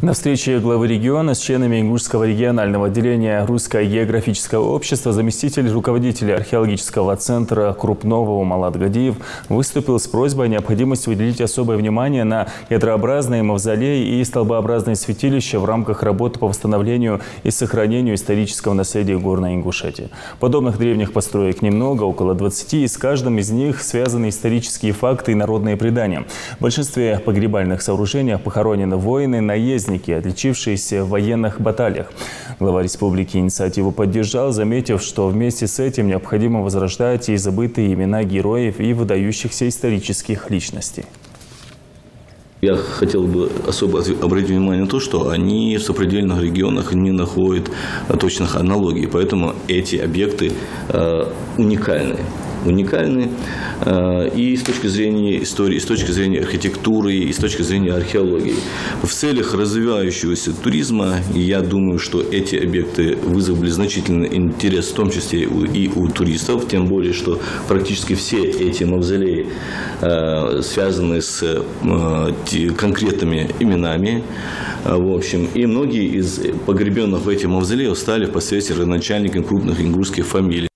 На встрече главы региона с членами Ингушского регионального отделения Русского географического общества заместитель руководителя археологического центра Крупного Умалат Гадиев выступил с просьбой о необходимости уделить особое внимание на ядрообразные мавзолеи и столбообразные святилища в рамках работы по восстановлению и сохранению исторического наследия Горной Ингушетии. Подобных древних построек немного, около 20, и с каждым из них связаны исторические факты и народные предания. В большинстве погребальных сооружений похоронены воины, наездники, отличившиеся в военных баталиях. Глава республики инициативу поддержал, заметив, что вместе с этим необходимо возрождать и забытые имена героев и выдающихся исторических личностей. Я хотел бы особо обратить внимание на то, что они в сопредельных регионах не находят точных аналогий, поэтому эти объекты уникальны и с точки зрения истории, и с точки зрения архитектуры, и с точки зрения археологии. В целях развивающегося туризма, я думаю, что эти объекты вызвали значительный интерес, в том числе и у туристов, тем более, что практически все эти мавзолеи связаны с конкретными именами. В общем, и многие из погребенных в этих мавзолеях стали впоследствии родоначальниками крупных ингушских фамилий.